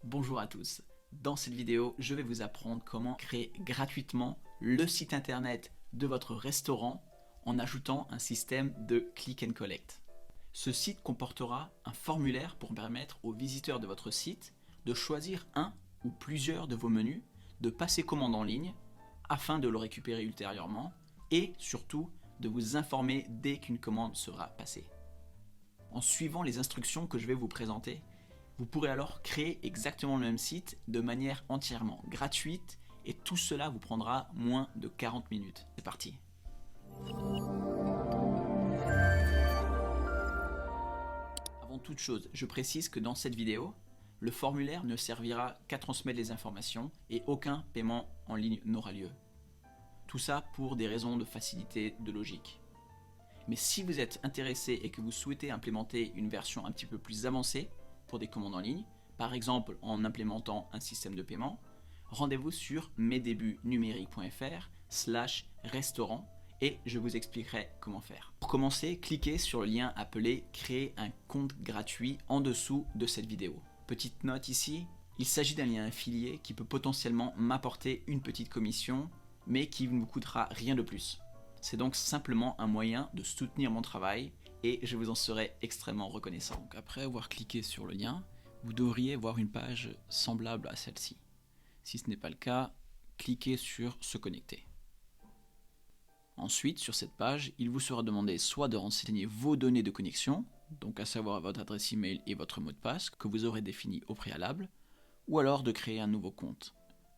Bonjour à tous. Dans cette vidéo, je vais vous apprendre comment créer gratuitement le site internet de votre restaurant en ajoutant un système de click and collect. Ce site comportera un formulaire pour permettre aux visiteurs de votre site de choisir un ou plusieurs de vos menus, de passer commande en ligne afin de le récupérer ultérieurement et surtout de vous informer dès qu'une commande sera passée. En suivant les instructions que je vais vous présenter, vous pourrez alors créer exactement le même site de manière entièrement gratuite et tout cela vous prendra moins de 40 minutes. C'est parti. Avant toute chose, je précise que dans cette vidéo, le formulaire ne servira qu'à transmettre les informations et aucun paiement en ligne n'aura lieu. Tout ça pour des raisons de facilité de logique. Mais si vous êtes intéressé et que vous souhaitez implémenter une version un petit peu plus avancée pour des commandes en ligne, par exemple en implémentant un système de paiement, rendez-vous sur mesdebutnumériques.fr/restaurant et je vous expliquerai comment faire. Pour commencer, cliquez sur le lien appelé « Créer un compte gratuit » en dessous de cette vidéo. Petite note ici, il s'agit d'un lien affilié qui peut potentiellement m'apporter une petite commission, mais qui ne vous coûtera rien de plus. C'est donc simplement un moyen de soutenir mon travail et je vous en serai extrêmement reconnaissant. Donc après avoir cliqué sur le lien, vous devriez voir une page semblable à celle-ci. Si ce n'est pas le cas, cliquez sur se connecter. Ensuite, sur cette page, il vous sera demandé soit de renseigner vos données de connexion, donc à savoir votre adresse email et votre mot de passe que vous aurez défini au préalable, ou alors de créer un nouveau compte.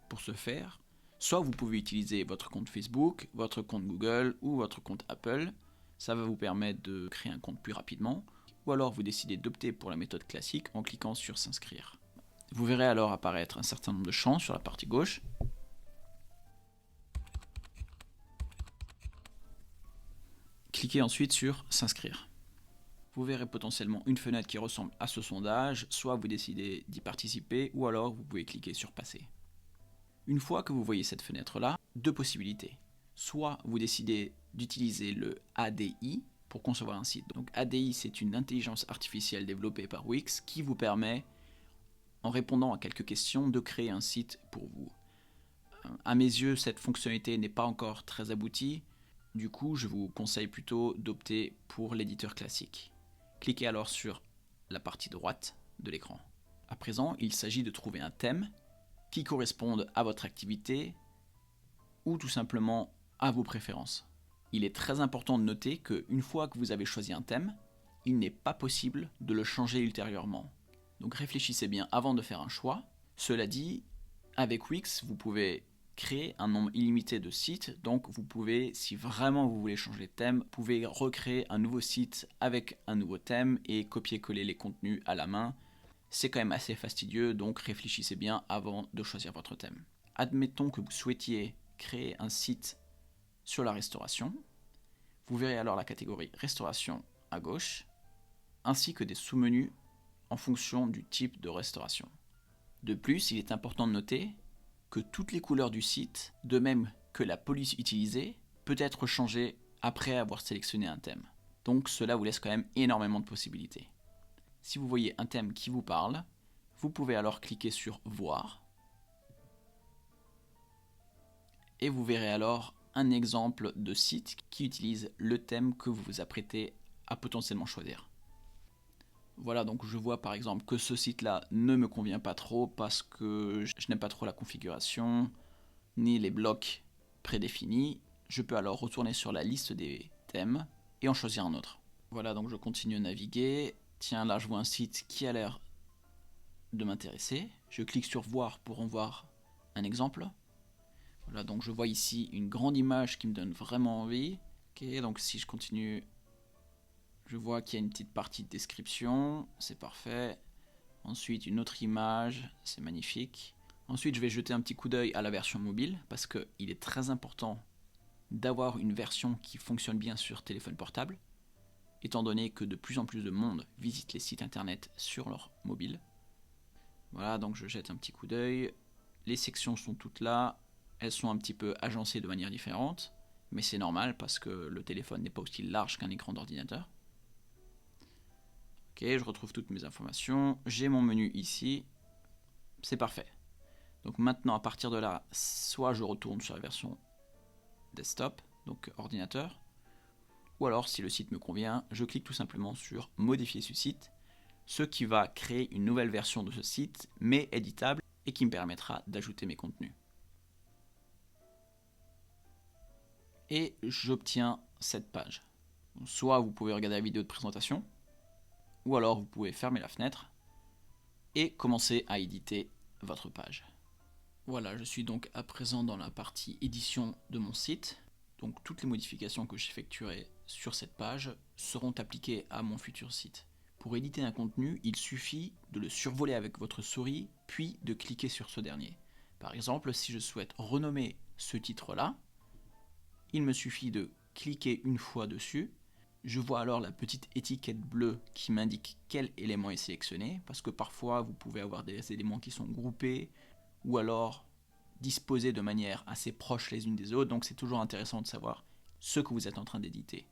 Pour ce faire, soit vous pouvez utiliser votre compte Facebook, votre compte Google ou votre compte Apple, ça va vous permettre de créer un compte plus rapidement, ou alors vous décidez d'opter pour la méthode classique en cliquant sur s'inscrire. Vous verrez alors apparaître un certain nombre de champs sur la partie gauche. Cliquez ensuite sur s'inscrire. Vous verrez potentiellement une fenêtre qui ressemble à ce sondage, soit vous décidez d'y participer, ou alors vous pouvez cliquer sur passer. Une fois que vous voyez cette fenêtre-là, deux possibilités. Soit vous décidez d'utiliser le ADI pour concevoir un site. Donc ADI, c'est une intelligence artificielle développée par Wix qui vous permet, en répondant à quelques questions, de créer un site pour vous. À mes yeux, cette fonctionnalité n'est pas encore très aboutie. Du coup, je vous conseille plutôt d'opter pour l'éditeur classique. Cliquez alors sur la partie droite de l'écran. À présent, il s'agit de trouver un thème qui corresponde à votre activité ou tout simplement à vos préférences. Il est très important de noter qu'une fois que vous avez choisi un thème, il n'est pas possible de le changer ultérieurement. Donc réfléchissez bien avant de faire un choix. Cela dit, avec Wix, vous pouvez créer un nombre illimité de sites, donc vous pouvez, si vraiment vous voulez changer de thème, vous pouvez recréer un nouveau site avec un nouveau thème et copier-coller les contenus à la main. C'est quand même assez fastidieux, donc réfléchissez bien avant de choisir votre thème. Admettons que vous souhaitiez créer un site sur la restauration. Vous verrez alors la catégorie restauration à gauche, ainsi que des sous-menus en fonction du type de restauration. De plus, il est important de noter que toutes les couleurs du site, de même que la police utilisée, peut être changée après avoir sélectionné un thème. Donc cela vous laisse quand même énormément de possibilités. Si vous voyez un thème qui vous parle, vous pouvez alors cliquer sur Voir et vous verrez alors un exemple de site qui utilise le thème que vous vous apprêtez à potentiellement choisir. Voilà, donc je vois par exemple que ce site-là ne me convient pas trop parce que je n'aime pas trop la configuration ni les blocs prédéfinis. Je peux alors retourner sur la liste des thèmes et en choisir un autre. Voilà, donc je continue à naviguer. Tiens, là je vois un site qui a l'air de m'intéresser. Je clique sur Voir pour en voir un exemple. Voilà, donc je vois ici une grande image qui me donne vraiment envie. Ok, donc si je continue, je vois qu'il y a une petite partie de description, c'est parfait. Ensuite une autre image, c'est magnifique. Ensuite je vais jeter un petit coup d'œil à la version mobile parce qu'il est très important d'avoir une version qui fonctionne bien sur téléphone portable, étant donné que de plus en plus de monde visite les sites internet sur leur mobile. Voilà, donc je jette un petit coup d'œil. Les sections sont toutes là. Elles sont un petit peu agencées de manière différente, mais c'est normal parce que le téléphone n'est pas aussi large qu'un écran d'ordinateur. Ok, je retrouve toutes mes informations. J'ai mon menu ici. c'est parfait. Donc maintenant, à partir de là, soit je retourne sur la version desktop, donc ordinateur, ou alors si le site me convient, je clique tout simplement sur modifier ce site, ce qui va créer une nouvelle version de ce site, mais éditable, et qui me permettra d'ajouter mes contenus. Et j'obtiens cette page. Soit vous pouvez regarder la vidéo de présentation, ou alors vous pouvez fermer la fenêtre et commencer à éditer votre page. Voilà, je suis donc à présent dans la partie édition de mon site. Donc toutes les modifications que j'effectuerai sur cette page seront appliquées à mon futur site. Pour éditer un contenu, il suffit de le survoler avec votre souris, puis de cliquer sur ce dernier. Par exemple, si je souhaite renommer ce titre-là, il me suffit de cliquer une fois dessus. Je vois alors la petite étiquette bleue qui m'indique quel élément est sélectionné, parce que parfois vous pouvez avoir des éléments qui sont groupés, ou alors disposés de manière assez proche les unes des autres, donc c'est toujours intéressant de savoir ce que vous êtes en train d'éditer.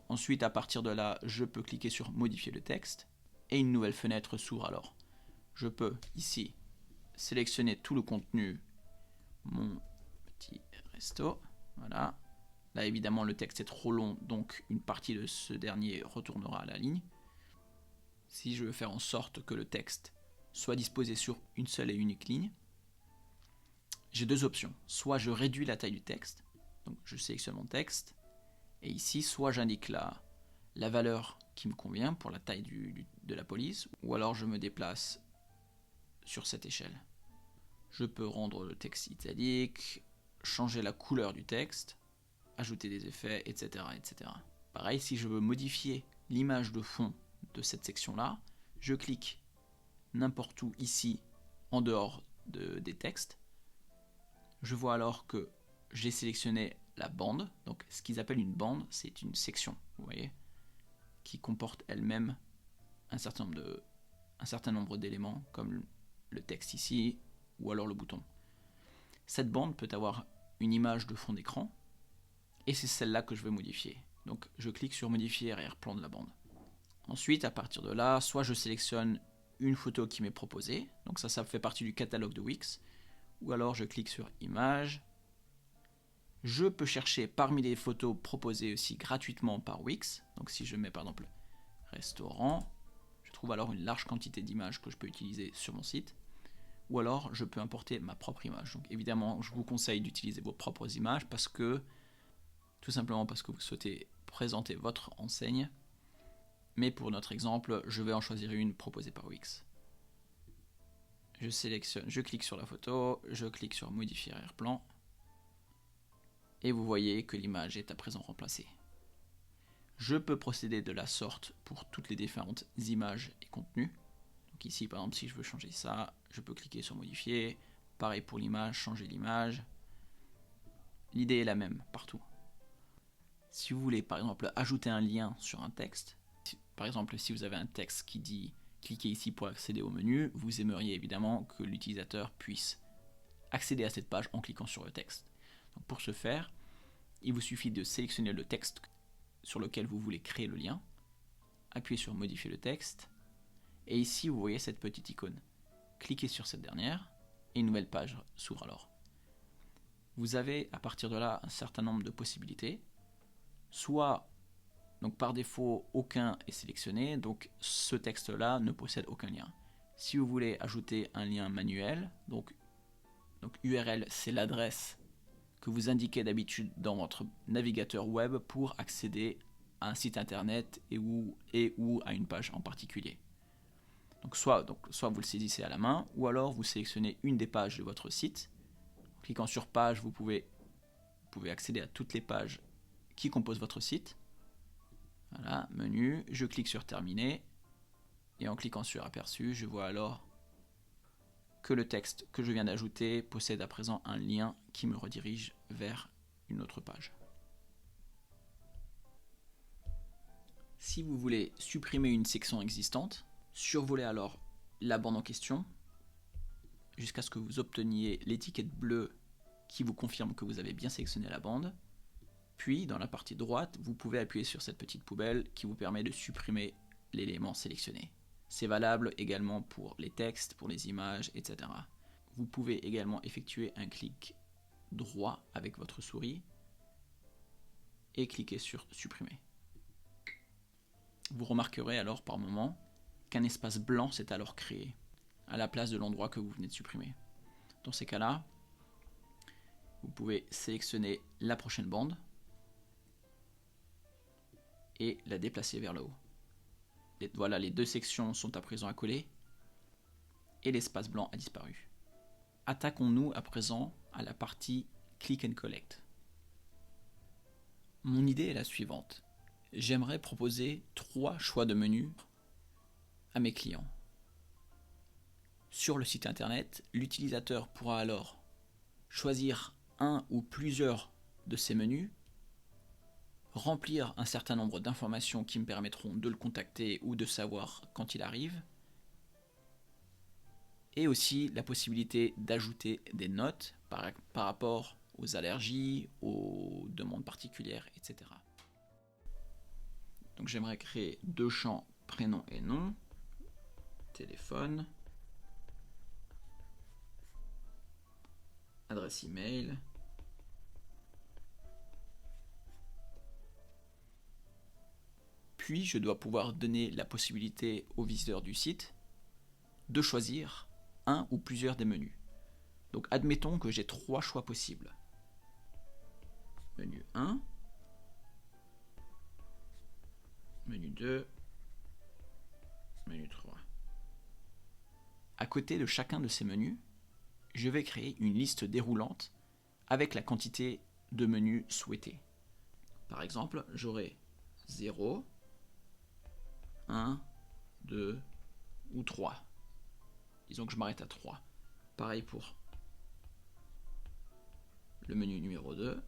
Ensuite, à partir de là, je peux cliquer sur modifier le texte, et une nouvelle fenêtre s'ouvre alors. Je peux ici sélectionner tout le contenu, mon petit resto, voilà. Là évidemment le texte est trop long, donc une partie de ce dernier retournera à la ligne. Si je veux faire en sorte que le texte soit disposé sur une seule et unique ligne, j'ai deux options. Soit je réduis la taille du texte, donc je sélectionne mon texte, et ici soit j'indique la valeur qui me convient pour la taille de la police, ou alors je me déplace sur cette échelle. Je peux rendre le texte italique, changer la couleur du texte, ajouter des effets, etc., etc. Pareil, si je veux modifier l'image de fond de cette section-là, je clique n'importe où ici, en dehors des textes. Je vois alors que j'ai sélectionné la bande. Donc ce qu'ils appellent une bande, c'est une section, vous voyez, qui comporte elle-même un certain nombre d'éléments, comme le texte ici, ou alors le bouton. Cette bande peut avoir une image de fond d'écran, et c'est celle-là que je vais modifier. Donc je clique sur modifier arrière-plan de la bande. Ensuite, à partir de là, soit je sélectionne une photo qui m'est proposée, donc ça fait partie du catalogue de Wix, ou alors je clique sur image. Je peux chercher parmi les photos proposées aussi gratuitement par Wix, donc si je mets par exemple restaurant, je trouve alors une large quantité d'images que je peux utiliser sur mon site, ou alors je peux importer ma propre image. Donc évidemment, je vous conseille d'utiliser vos propres images tout simplement parce que vous souhaitez présenter votre enseigne, mais pour notre exemple, je vais en choisir une proposée par Wix. Je clique sur la photo, je clique sur modifier arrière-plan, et vous voyez que l'image est à présent remplacée. Je peux procéder de la sorte pour toutes les différentes images et contenus. Donc ici par exemple si je veux changer ça, je peux cliquer sur modifier, pareil pour l'image, changer l'image. L'idée est la même partout. Si vous voulez par exemple ajouter un lien sur un texte, par exemple si vous avez un texte qui dit cliquez ici pour accéder au menu, vous aimeriez évidemment que l'utilisateur puisse accéder à cette page en cliquant sur le texte. Donc pour ce faire, il vous suffit de sélectionner le texte sur lequel vous voulez créer le lien, appuyez sur modifier le texte, et ici vous voyez cette petite icône. Cliquez sur cette dernière, et une nouvelle page s'ouvre alors. Vous avez à partir de là un certain nombre de possibilités, soit donc par défaut aucun est sélectionné, donc ce texte là ne possède aucun lien. Si vous voulez ajouter un lien manuel, donc URL c'est l'adresse que vous indiquez d'habitude dans votre navigateur web pour accéder à un site internet et ou à une page en particulier. Donc soit vous le saisissez à la main, ou alors vous sélectionnez une des pages de votre site. En cliquant sur page, vous pouvez accéder à toutes les pages qui composent votre site. Voilà, menu, je clique sur terminer, et en cliquant sur aperçu, je vois alors que le texte que je viens d'ajouter possède à présent un lien qui me redirige vers une autre page. Si vous voulez supprimer une section existante, survolez alors la bande en question jusqu'à ce que vous obteniez l'étiquette bleue qui vous confirme que vous avez bien sélectionné la bande. Puis, dans la partie droite, vous pouvez appuyer sur cette petite poubelle qui vous permet de supprimer l'élément sélectionné. C'est valable également pour les textes, pour les images, etc. Vous pouvez également effectuer un clic droit avec votre souris et cliquer sur supprimer. Vous remarquerez alors par moment qu'un espace blanc s'est alors créé à la place de l'endroit que vous venez de supprimer. Dans ces cas-là, vous pouvez sélectionner la prochaine bande et la déplacer vers le haut. Et voilà, les deux sections sont à présent accolées et l'espace blanc a disparu. Attaquons-nous à présent à la partie Click and Collect. Mon idée est la suivante. J'aimerais proposer 3 choix de menus à mes clients. Sur le site internet, l'utilisateur pourra alors choisir un ou plusieurs de ces menus, remplir un certain nombre d'informations qui me permettront de le contacter ou de savoir quand il arrive, et aussi la possibilité d'ajouter des notes par rapport aux allergies, aux demandes particulières, etc. Donc j'aimerais créer 2 champs prénom et nom, téléphone, adresse email, puis je dois pouvoir donner la possibilité aux visiteurs du site de choisir un ou plusieurs des menus. Donc admettons que j'ai 3 choix possibles. Menu 1, menu 2, menu 3. À côté de chacun de ces menus, je vais créer une liste déroulante avec la quantité de menus souhaités. Par exemple, j'aurai 0, 1, 2 ou 3. Disons que je m'arrête à 3. Pareil pour le menu numéro 2,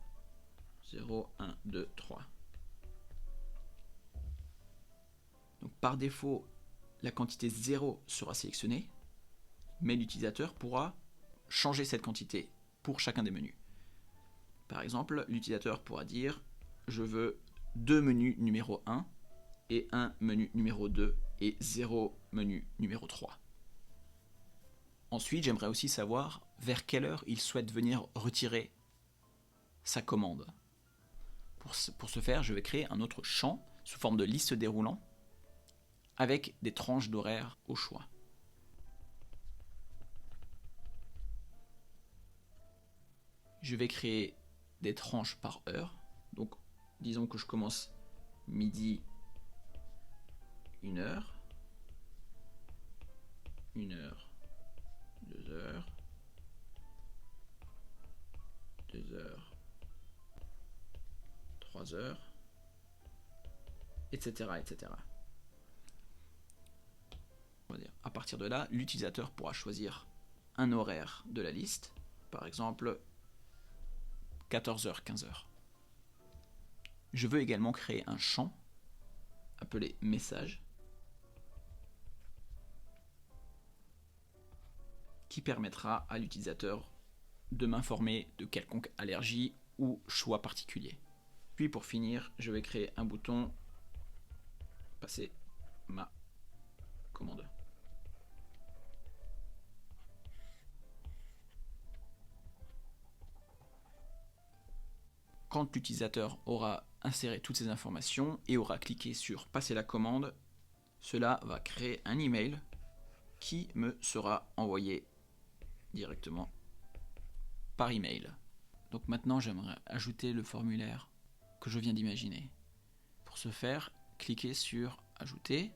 0, 1, 2, 3. Donc par défaut, la quantité 0 sera sélectionnée, mais l'utilisateur pourra changer cette quantité pour chacun des menus. Par exemple, l'utilisateur pourra dire je veux 2 menus numéro 1 et 1 menu numéro 2 et 0 menu numéro 3. Ensuite, j'aimerais aussi savoir vers quelle heure il souhaite venir retirer sa commande. Pour ce faire, je vais créer un autre champ sous forme de liste déroulant avec des tranches d'horaire au choix. Je vais créer des tranches par heure. Donc, disons que je commence midi, 1 heure, 1 heure, 2 heures, 2 heures, 3 heures, etc. etc. On va dire, à partir de là, l'utilisateur pourra choisir un horaire de la liste, par exemple 14h, 15h. Je veux également créer un champ appelé message qui permettra à l'utilisateur de m'informer de quelconque allergie ou choix particulier. Puis pour finir, je vais créer un bouton passer ma commande. Quand l'utilisateur aura inséré toutes ces informations et aura cliqué sur passer la commande, cela va créer un email qui me sera envoyé directement par email. Donc maintenant, j'aimerais ajouter le formulaire que je viens d'imaginer. Pour ce faire, cliquez sur ajouter,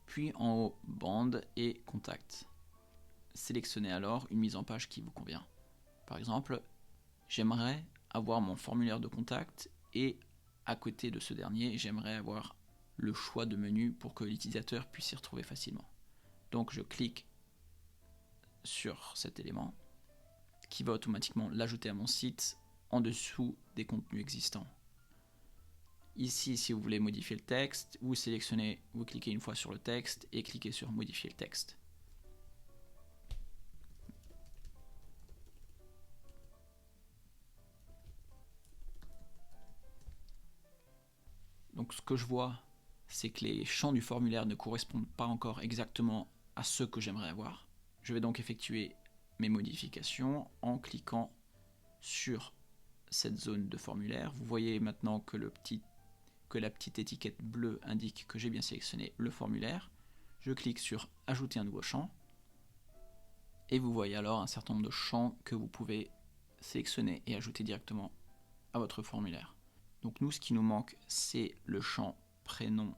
puis en haut bande et contact. Sélectionnez alors une mise en page qui vous convient. Par exemple, j'aimerais avoir mon formulaire de contact et à côté de ce dernier, j'aimerais avoir le choix de menu pour que l'utilisateur puisse s'y retrouver facilement. Donc je clique sur cet élément qui va automatiquement l'ajouter à mon site en dessous des contenus existants. Ici, si vous voulez modifier le texte, vous sélectionnez, vous cliquez une fois sur le texte et cliquez sur modifier le texte. Donc ce que je vois c'est que les champs du formulaire ne correspondent pas encore exactement à ceux que j'aimerais avoir. Je vais donc effectuer mes modifications en cliquant sur cette zone de formulaire. Vous voyez maintenant que la petite étiquette bleue indique que j'ai bien sélectionné le formulaire. Je clique sur ajouter un nouveau champ et vous voyez alors un certain nombre de champs que vous pouvez sélectionner et ajouter directement à votre formulaire. Donc nous, ce qui nous manque, c'est le champ prénom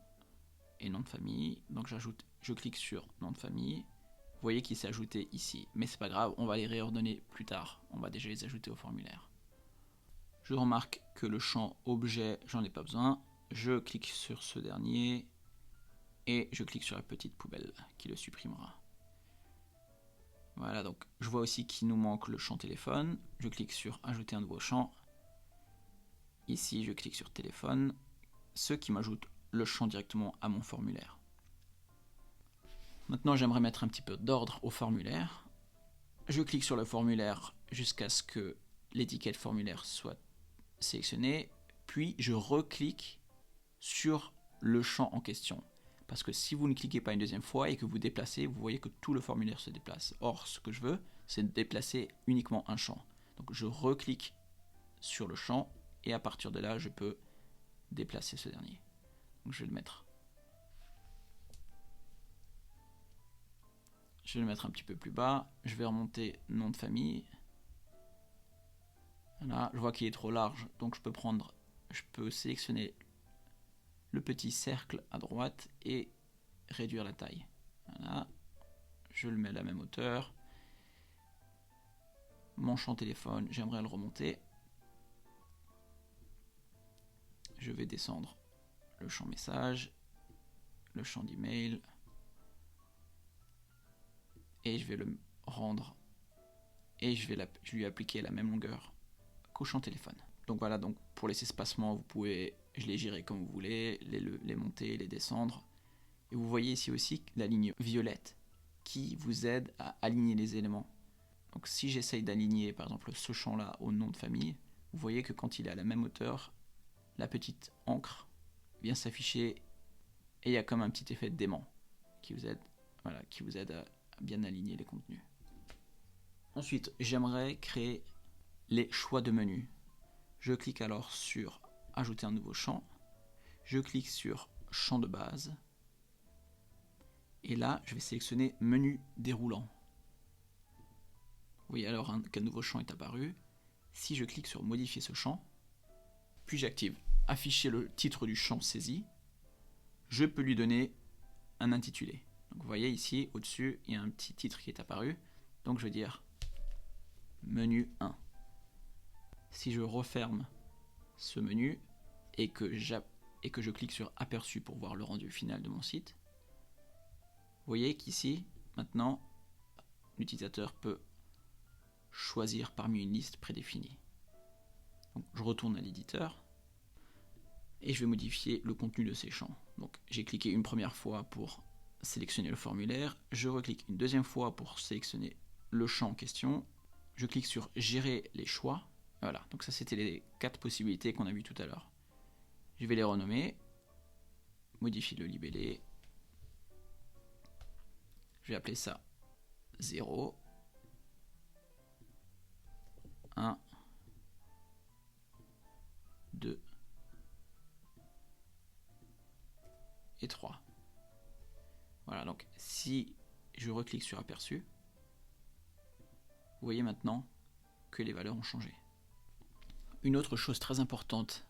et nom de famille. Donc je clique sur nom de famille. Vous voyez qu'il s'est ajouté ici, mais c'est pas grave, on va les réordonner plus tard. On va déjà les ajouter au formulaire. Je remarque que le champ objet, j'en ai pas besoin. Je clique sur ce dernier et je clique sur la petite poubelle qui le supprimera. Voilà, donc je vois aussi qu'il nous manque le champ téléphone. Je clique sur ajouter un nouveau champ. Ici, je clique sur téléphone, ce qui m'ajoute le champ directement à mon formulaire. Maintenant, j'aimerais mettre un petit peu d'ordre au formulaire. Je clique sur le formulaire jusqu'à ce que l'étiquette formulaire soit sélectionnée, puis je reclique sur le champ en question. Parce que si vous ne cliquez pas une deuxième fois et que vous déplacez, vous voyez que tout le formulaire se déplace. Or, ce que je veux, c'est déplacer uniquement un champ. Donc je reclique sur le champ et à partir de là, je peux déplacer ce dernier. Donc je vais le mettre. Je vais le mettre un petit peu plus bas. Je vais remonter nom de famille. Voilà, je vois qu'il est trop large, donc je peux sélectionner le petit cercle à droite et réduire la taille. Voilà, je le mets à la même hauteur. Mon champ téléphone, j'aimerais le remonter. Je vais descendre le champ message, le champ d'email, et je vais le rendre, et je vais lui appliquer la même longueur qu'au champ téléphone. Donc voilà, donc pour les espacements, vous pouvez les gérer comme vous voulez, les monter, les descendre. Et vous voyez ici aussi la ligne violette qui vous aide à aligner les éléments. Donc si j'essaye d'aligner par exemple ce champ-là au nom de famille, vous voyez que quand il est à la même hauteur, la petite encre vient s'afficher et il y a comme un petit effet d'aimant qui vous aide, à bien aligner les contenus. Ensuite, j'aimerais créer les choix de menu. Je clique alors sur ajouter un nouveau champ. Je clique sur champ de base. Et là, je vais sélectionner menu déroulant. Vous voyez alors qu'un nouveau champ est apparu. Si je clique sur modifier ce champ, puis j'active afficher le titre du champ saisi, je peux lui donner un intitulé. Donc vous voyez ici, au-dessus, il y a un petit titre qui est apparu. Donc je vais dire menu 1. Si je referme ce menu et que je clique sur aperçu pour voir le rendu final de mon site, vous voyez qu'ici, maintenant, l'utilisateur peut choisir parmi une liste prédéfinie. Donc, je retourne à l'éditeur et je vais modifier le contenu de ces champs. Donc, j'ai cliqué une première fois pour sélectionner le formulaire, je reclique une deuxième fois pour sélectionner le champ en question, je clique sur gérer les choix. Voilà, donc ça c'était les 4 possibilités qu'on a vues tout à l'heure. Je vais les renommer, modifier le libellé, je vais appeler ça 0, 1, 2 et 3. Voilà, donc si je reclique sur aperçu, vous voyez maintenant que les valeurs ont changé. Une autre chose très importante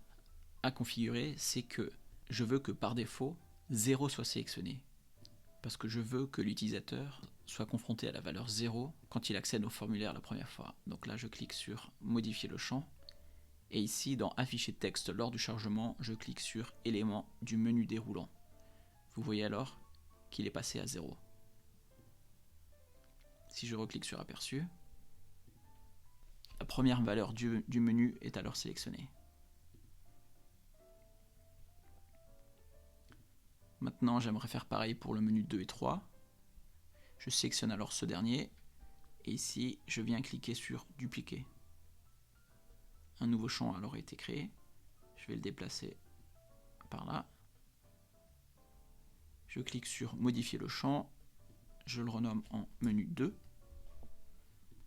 à configurer, c'est que je veux que par défaut, 0 soit sélectionné. Parce que je veux que l'utilisateur soit confronté à la valeur 0 quand il accède au formulaire la première fois. Donc là, je clique sur modifier le champ. Et ici, dans afficher texte lors du chargement, je clique sur élément du menu déroulant. Vous voyez alors qu'il est passé à 0. Si je reclique sur aperçu, la première valeur du menu est alors sélectionnée. Maintenant, j'aimerais faire pareil pour le menu 2 et 3. Je sélectionne alors ce dernier. Et ici, je viens cliquer sur dupliquer. Un nouveau champ a alors été créé. Je vais le déplacer par là. Je clique sur modifier le champ, je le renomme en menu 2.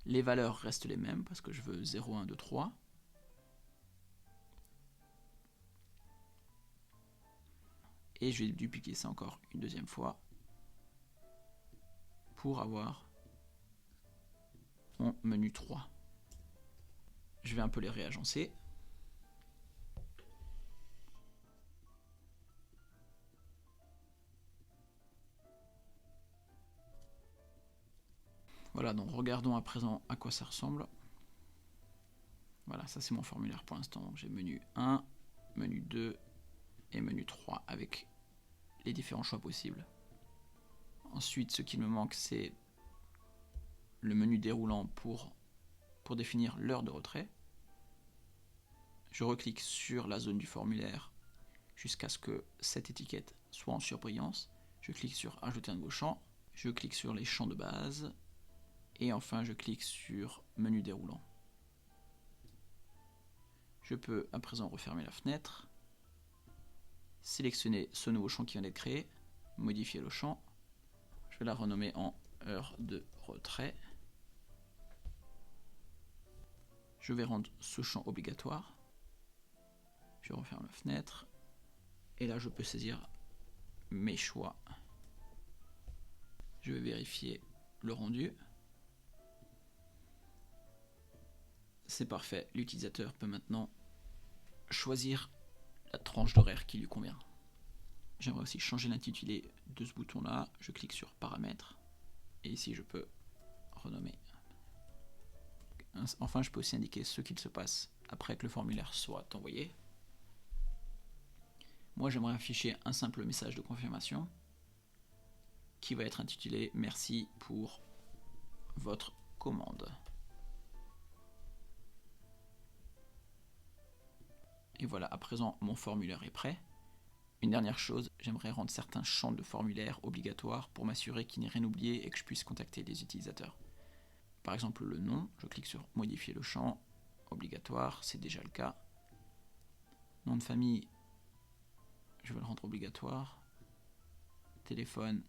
Les valeurs restent les mêmes parce que je veux 0, 1, 2, 3. Et je vais dupliquer ça encore une deuxième fois pour avoir mon menu 3. Je vais un peu les réagencer. Voilà, donc regardons à présent à quoi ça ressemble. Voilà, ça c'est mon formulaire pour l'instant. J'ai menu 1, menu 2 et menu 3 avec les différents choix possibles. Ensuite, ce qui me manque, c'est le menu déroulant pour définir l'heure de retrait. Je reclique sur la zone du formulaire jusqu'à ce que cette étiquette soit en surbrillance. Je clique sur ajouter un nouveau champ. Je clique sur les champs de base. Et enfin, je clique sur menu déroulant. Je peux à présent refermer la fenêtre, sélectionner ce nouveau champ qui vient d'être créé, modifier le champ. Je vais la renommer en heure de retrait. Je vais rendre ce champ obligatoire. Je referme la fenêtre. Et là, je peux saisir mes choix. Je vais vérifier le rendu. C'est parfait. L'utilisateur peut maintenant choisir la tranche d'horaire qui lui convient. J'aimerais aussi changer l'intitulé de ce bouton-là. Je clique sur paramètres. Et ici, je peux renommer. Enfin, je peux aussi indiquer ce qu'il se passe après que le formulaire soit envoyé. Moi, j'aimerais afficher un simple message de confirmation qui va être intitulé « Merci pour votre commande ». Et voilà, à présent, mon formulaire est prêt. Une dernière chose, j'aimerais rendre certains champs de formulaire obligatoires pour m'assurer qu'il n'y ait rien oublié et que je puisse contacter les utilisateurs. Par exemple, le nom, je clique sur « Modifier le champ », obligatoire, c'est déjà le cas. Nom de famille, je vais le rendre obligatoire. Téléphone.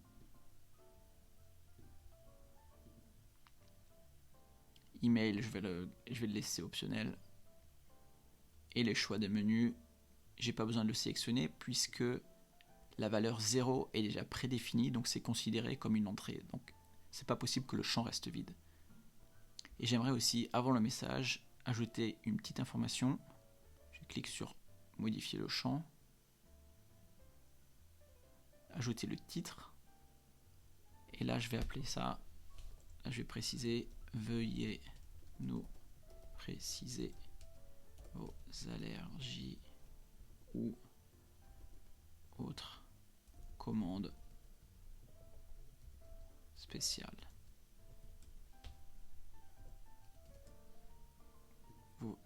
Email, je vais le laisser optionnel. Et les choix des menus, j'ai pas besoin de le sélectionner puisque la valeur 0 est déjà prédéfinie, donc c'est considéré comme une entrée. Donc c'est pas possible que le champ reste vide. Et j'aimerais aussi, avant le message, ajouter une petite information. Je clique sur modifier le champ. Ajouter le titre. Et là je vais appeler ça, là je vais préciser, veuillez nous préciser vos allergies ou autres commandes spéciales.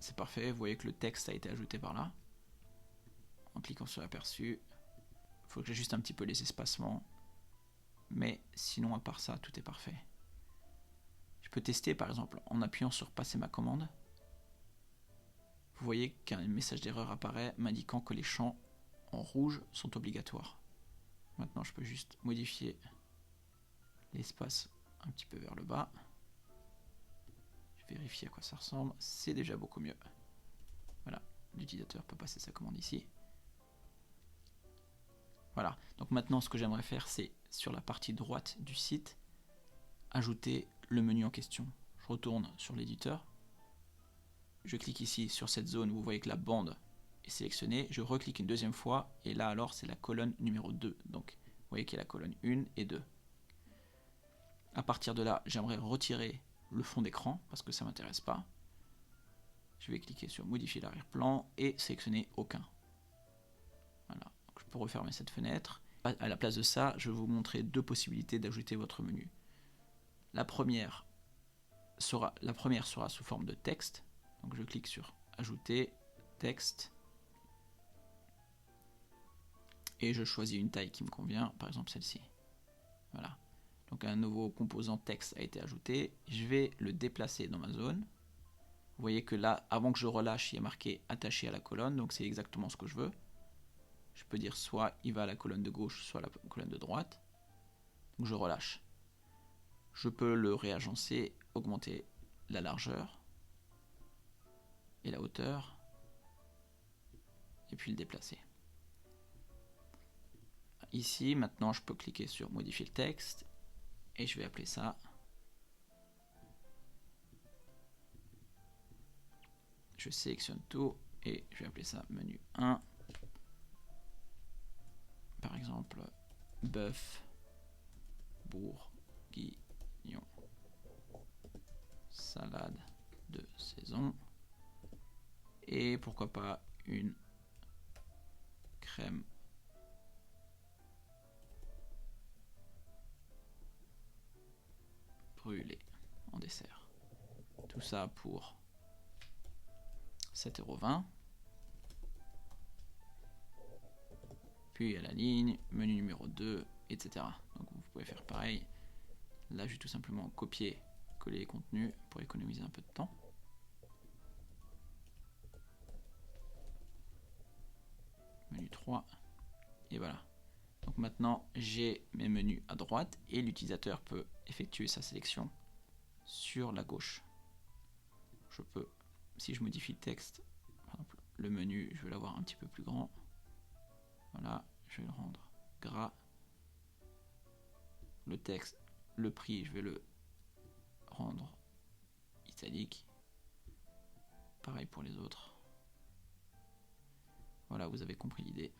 C'est parfait, vous voyez que le texte a été ajouté par là. En cliquant sur aperçu, il faut que j'ajuste un petit peu les espacements. Mais sinon, à part ça, tout est parfait. Je peux tester par exemple en appuyant sur passer ma commande. Vous voyez qu'un message d'erreur apparaît m'indiquant que les champs en rouge sont obligatoires. Maintenant, je peux juste modifier l'espace un petit peu vers le bas. Je vérifie à quoi ça ressemble. C'est déjà beaucoup mieux. Voilà, l'utilisateur peut passer sa commande ici. Voilà, donc maintenant ce que j'aimerais faire, c'est sur la partie droite du site, ajouter le menu en question. Je retourne sur l'éditeur. Je clique ici sur cette zone où vous voyez que la bande est sélectionnée. Je reclique une deuxième fois et là alors c'est la colonne numéro 2. Donc vous voyez qu'il y a la colonne 1 et 2. À partir de là, j'aimerais retirer le fond d'écran parce que ça ne m'intéresse pas. Je vais cliquer sur modifier l'arrière-plan et sélectionner aucun. Voilà, donc je peux refermer cette fenêtre. À la place de ça, je vais vous montrer deux possibilités d'ajouter votre menu. La première sera sous forme de texte. Donc je clique sur ajouter texte et je choisis une taille qui me convient, par exemple celle-ci. Voilà. Donc un nouveau composant texte a été ajouté. Je vais le déplacer dans ma zone. Vous voyez que là, avant que je relâche, il y a marqué attaché à la colonne, donc c'est exactement ce que je veux. je peux dire soit il va à la colonne de gauche, soit à la colonne de droite. Donc je relâche. Je peux le réagencer, augmenter la largeur et la hauteur, et puis le déplacer. Ici, maintenant, je peux cliquer sur modifier le texte, et je vais appeler ça. Je sélectionne tout, et je vais appeler ça menu 1. Par exemple, bœuf bourguignon, salade de saison, et pourquoi pas une crème brûlée en dessert. Tout ça pour 7,20 €. Puis à la ligne, menu numéro 2, etc. Donc vous pouvez faire pareil. Là, je vais tout simplement copier, coller les contenus pour économiser un peu de temps. Menu 3, et voilà. Donc maintenant, j'ai mes menus à droite et l'utilisateur peut effectuer sa sélection sur la gauche. Je peux, si je modifie le texte, par exemple, le menu, je vais l'avoir un petit peu plus grand. Voilà, je vais le rendre gras. Le texte, le prix, je vais le rendre italique. Pareil pour les autres. Voilà, vous avez compris l'idée.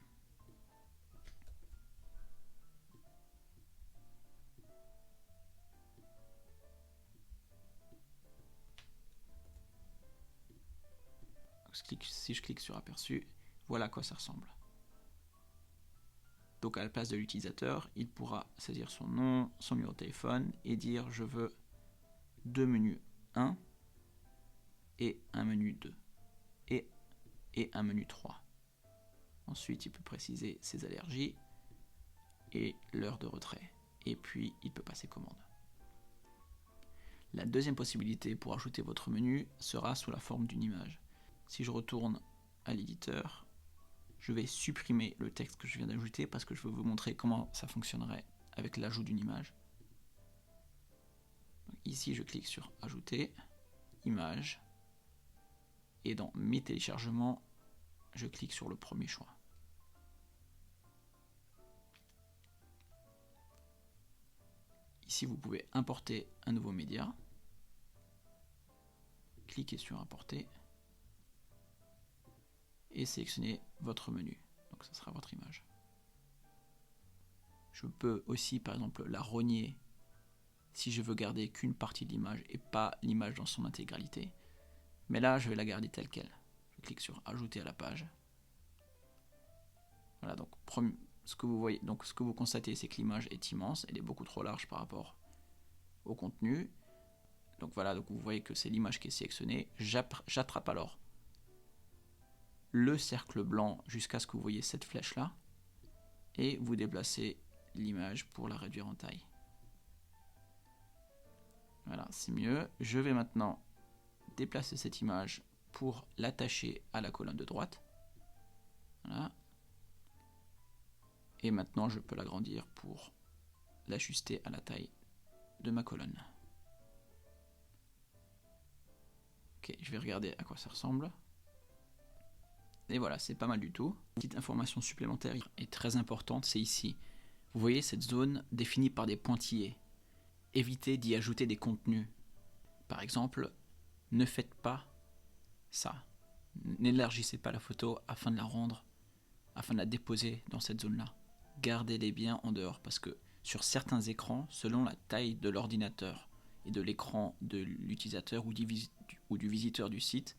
Si je clique sur aperçu, voilà à quoi ça ressemble. Donc à la place de l'utilisateur, il pourra saisir son nom, son numéro de téléphone et dire je veux 2 menus 1 et un menu 2 et un menu 3. Ensuite, il peut préciser ses allergies et l'heure de retrait. Et puis, il peut passer commande. La deuxième possibilité pour ajouter votre menu sera sous la forme d'une image. Si je retourne à l'éditeur, je vais supprimer le texte que je viens d'ajouter parce que je veux vous montrer comment ça fonctionnerait avec l'ajout d'une image. Donc ici, je clique sur ajouter, image, et dans mes téléchargements, je clique sur le premier choix. Ici, vous pouvez importer un nouveau média. Cliquez sur importer et sélectionnez votre menu. Donc ça sera votre image. Je peux aussi par exemple la rogner si je veux garder qu'une partie de l'image et pas l'image dans son intégralité. Mais là, je vais la garder telle quelle. Je clique sur ajouter à la page. Voilà, donc ce que vous voyez, donc ce que vous constatez, c'est que l'image est immense, elle est beaucoup trop large par rapport au contenu. Donc voilà, donc vous voyez que c'est l'image qui est sélectionnée. J'attrape alors le cercle blanc jusqu'à ce que vous voyez cette flèche là et vous déplacez l'image pour la réduire en taille. Voilà, c'est mieux. Je vais maintenant déplacer cette image pour l'attacher à la colonne de droite. Voilà. Et maintenant, je peux l'agrandir pour l'ajuster à la taille de ma colonne. Ok, je vais regarder à quoi ça ressemble. Et voilà, c'est pas mal du tout. Une petite information supplémentaire est très importante, c'est ici. Vous voyez cette zone définie par des pointillés. Évitez d'y ajouter des contenus. Par exemple, ne faites pas ça. N'élargissez pas la photo afin de la déposer dans cette zone-là. Gardez-les bien en dehors parce que sur certains écrans, selon la taille de l'ordinateur et de l'écran de l'utilisateur ou du visiteur du site,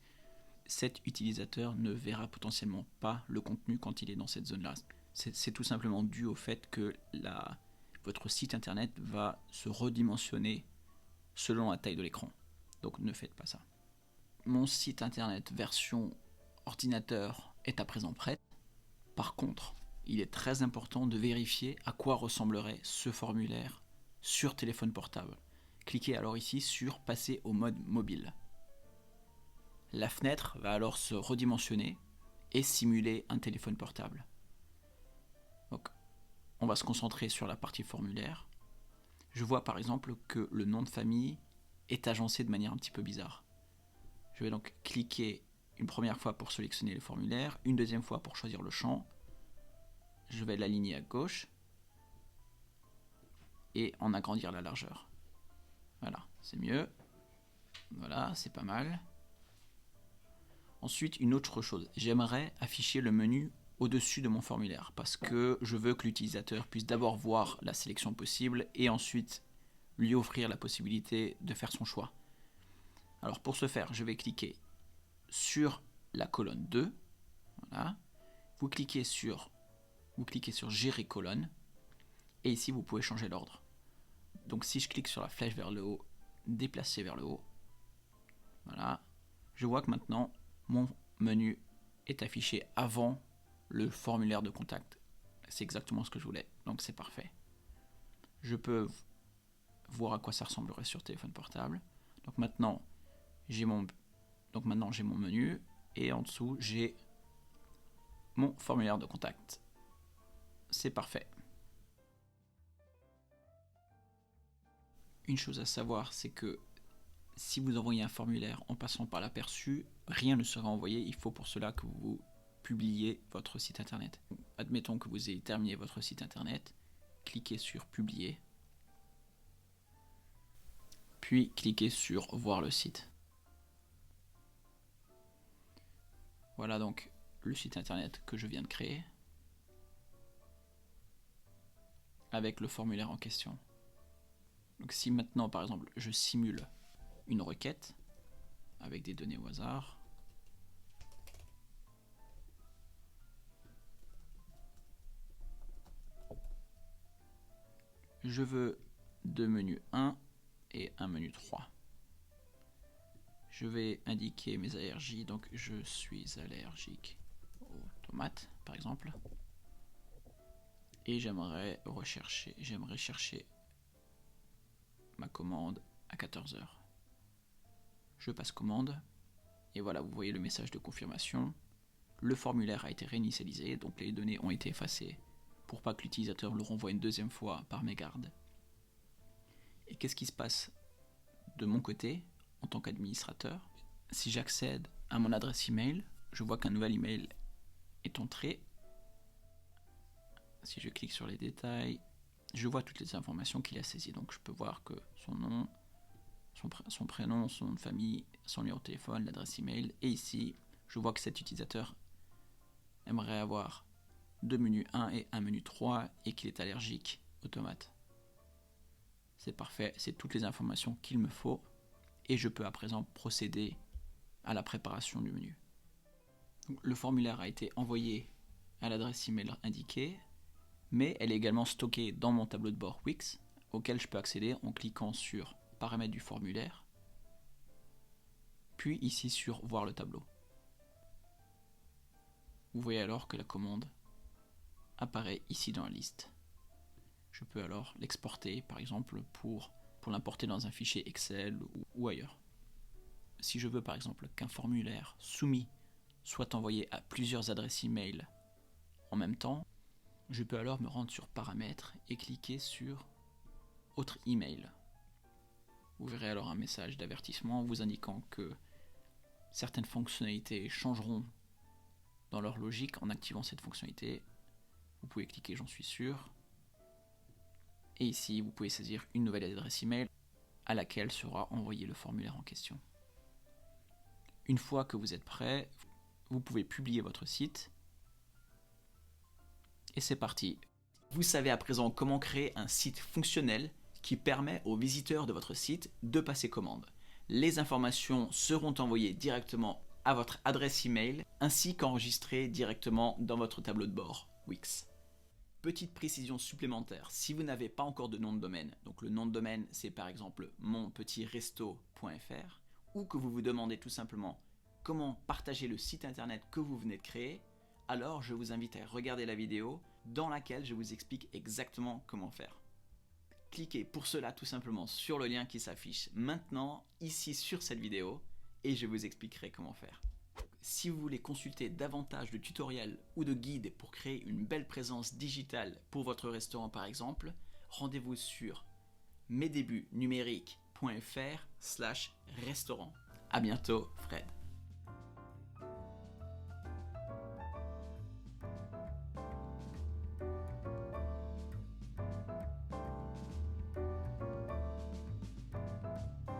cet utilisateur ne verra potentiellement pas le contenu quand il est dans cette zone-là. C'est tout simplement dû au fait que votre site internet va se redimensionner selon la taille de l'écran. Donc ne faites pas ça. Mon site internet version ordinateur est à présent prêt. Par contre, il est très important de vérifier à quoi ressemblerait ce formulaire sur téléphone portable. Cliquez alors ici sur passer au mode mobile. La fenêtre va alors se redimensionner et simuler un téléphone portable. Donc, on va se concentrer sur la partie formulaire. Je vois par exemple que le nom de famille est agencé de manière un petit peu bizarre. Je vais donc cliquer une première fois pour sélectionner le formulaire, une deuxième fois pour choisir le champ. Je vais l'aligner à gauche et en agrandir la largeur. Voilà, c'est mieux. Voilà, c'est pas mal. Ensuite, une autre chose, j'aimerais afficher le menu au-dessus de mon formulaire parce que je veux que l'utilisateur puisse d'abord voir la sélection possible et ensuite lui offrir la possibilité de faire son choix. Alors pour ce faire, je vais cliquer sur la colonne 2. Voilà. Vous cliquez sur Gérer colonne et ici vous pouvez changer l'ordre. Donc si je clique sur la flèche vers le haut, déplacer vers le haut, voilà, je vois que maintenant mon menu est affiché avant le formulaire de contact. C'est exactement ce que je voulais, donc c'est parfait. Je peux voir à quoi ça ressemblerait sur téléphone portable. Donc maintenant j'ai mon menu et en dessous j'ai mon formulaire de contact. C'est parfait. Une chose à savoir, c'est que si vous envoyez un formulaire en passant par l'aperçu, rien ne sera envoyé. Il faut pour cela que vous publiez votre site internet. Admettons que vous ayez terminé votre site internet, cliquez sur Publier, puis cliquez sur Voir le site. Voilà donc le site internet que je viens de créer avec le formulaire en question. Donc si maintenant par exemple je simule une requête avec des données au hasard, je veux deux menus 1 et un menu 3. Je vais indiquer mes allergies, donc je suis allergique aux tomates par exemple. Et j'aimerais chercher ma commande à 14h. Je passe commande et voilà, vous voyez le message de confirmation. Le formulaire a été réinitialisé, donc les données ont été effacées pour pas que l'utilisateur le renvoie une deuxième fois par mégarde. Et qu'est-ce qui se passe de mon côté en tant qu'administrateur? Si j'accède à mon adresse email, je vois qu'un nouvel email est entré. Si je clique sur les détails, je vois toutes les informations qu'il a saisies. Donc je peux voir que son nom, son prénom, son nom de famille, son numéro de téléphone, l'adresse email. Et ici, je vois que cet utilisateur aimerait avoir deux menus 1 et un menu 3 et qu'il est allergique aux tomates. C'est parfait, c'est toutes les informations qu'il me faut et je peux à présent procéder à la préparation du menu. Donc, le formulaire a été envoyé à l'adresse email indiquée, mais elle est également stockée dans mon tableau de bord Wix auquel je peux accéder en cliquant sur Paramètres du formulaire, puis ici sur Voir le tableau. Vous voyez alors que la commande apparaît ici dans la liste. Je peux alors l'exporter par exemple pour l'importer dans un fichier Excel ou ailleurs. Si je veux par exemple qu'un formulaire soumis soit envoyé à plusieurs adresses email en même temps, je peux alors me rendre sur Paramètres et cliquer sur Autre email. Vous verrez alors un message d'avertissement vous indiquant que certaines fonctionnalités changeront dans leur logique en activant cette fonctionnalité. Vous pouvez cliquer J'en suis sûr. Et ici, vous pouvez saisir une nouvelle adresse email à laquelle sera envoyé le formulaire en question. Une fois que vous êtes prêt, vous pouvez publier votre site. Et c'est parti. Vous savez à présent comment créer un site fonctionnel qui permet aux visiteurs de votre site de passer commande. Les informations seront envoyées directement à votre adresse email ainsi qu'enregistrées directement dans votre tableau de bord Wix. Petite précision supplémentaire, si vous n'avez pas encore de nom de domaine, donc le nom de domaine c'est par exemple monpetitresto.fr, ou que vous vous demandez tout simplement comment partager le site internet que vous venez de créer, alors je vous invite à regarder la vidéo dans laquelle je vous explique exactement comment faire. Cliquez pour cela tout simplement sur le lien qui s'affiche maintenant ici sur cette vidéo et je vous expliquerai comment faire. Si vous voulez consulter davantage de tutoriels ou de guides pour créer une belle présence digitale pour votre restaurant par exemple, rendez-vous sur mesdébutnumériques.fr/restaurant. À bientôt, Fred.